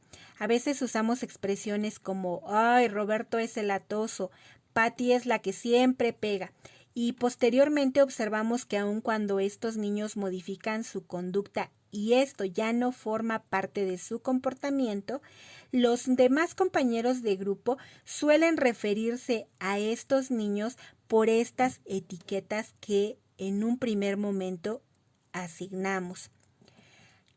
A veces usamos expresiones como, ay, Roberto es el latoso, Patty es la que siempre pega. Y posteriormente observamos que aun cuando estos niños modifican su conducta y esto ya no forma parte de su comportamiento, los demás compañeros de grupo suelen referirse a estos niños por estas etiquetas que en un primer momento asignamos.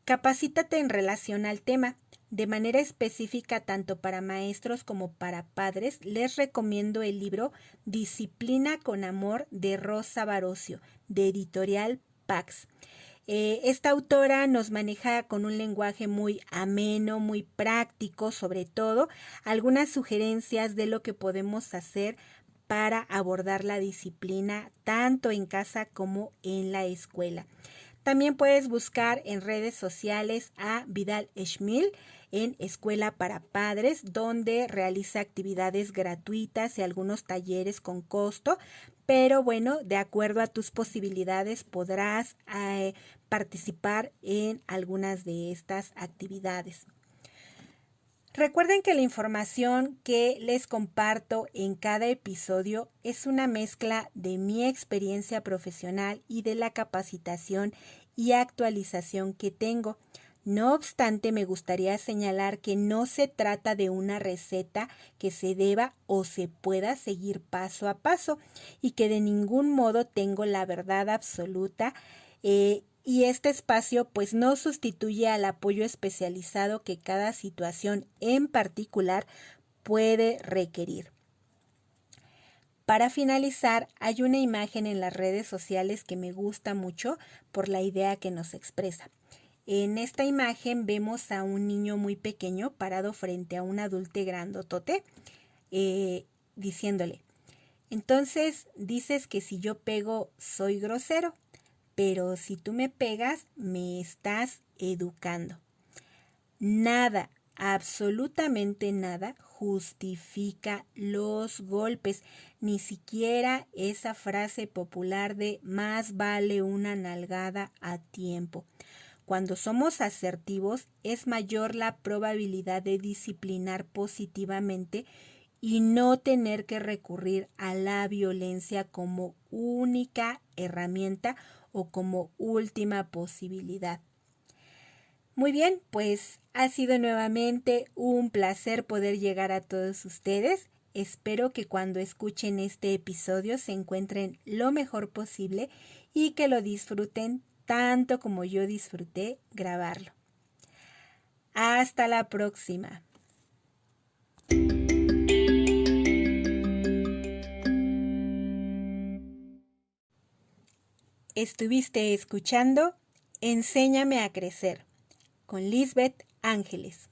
Capacítate en relación al tema. De manera específica, tanto para maestros como para padres, les recomiendo el libro Disciplina con Amor de Rosa Barocio, de editorial Pax. Esta autora nos maneja con un lenguaje muy ameno, muy práctico, sobre todo algunas sugerencias de lo que podemos hacer para abordar la disciplina tanto en casa como en la escuela. También puedes buscar en redes sociales a Vidal Schmil en Escuela para Padres, donde realiza actividades gratuitas y algunos talleres con costo, pero bueno, de acuerdo a tus posibilidades podrás participar en algunas de estas actividades. Recuerden que la información que les comparto en cada episodio es una mezcla de mi experiencia profesional y de la capacitación y actualización que tengo. No obstante, me gustaría señalar que no se trata de una receta que se deba o se pueda seguir paso a paso y que de ningún modo tengo la verdad absoluta. Y este espacio pues no sustituye al apoyo especializado que cada situación en particular puede requerir. Para finalizar, hay una imagen en las redes sociales que me gusta mucho por la idea que nos expresa. En esta imagen vemos a un niño muy pequeño parado frente a un adulto grandotote, diciéndole, entonces dices que si yo pego soy grosero, pero si tú me pegas, me estás educando. Nada, absolutamente nada justifica los golpes, ni siquiera esa frase popular de más vale una nalgada a tiempo. Cuando somos asertivos, es mayor la probabilidad de disciplinar positivamente y no tener que recurrir a la violencia como única herramienta o como última posibilidad. Muy bien, pues ha sido nuevamente un placer poder llegar a todos ustedes. Espero que cuando escuchen este episodio se encuentren lo mejor posible y que lo disfruten tanto como yo disfruté grabarlo. Hasta la próxima. Estuviste escuchando Enséñame a crecer con Lisbeth Ángeles.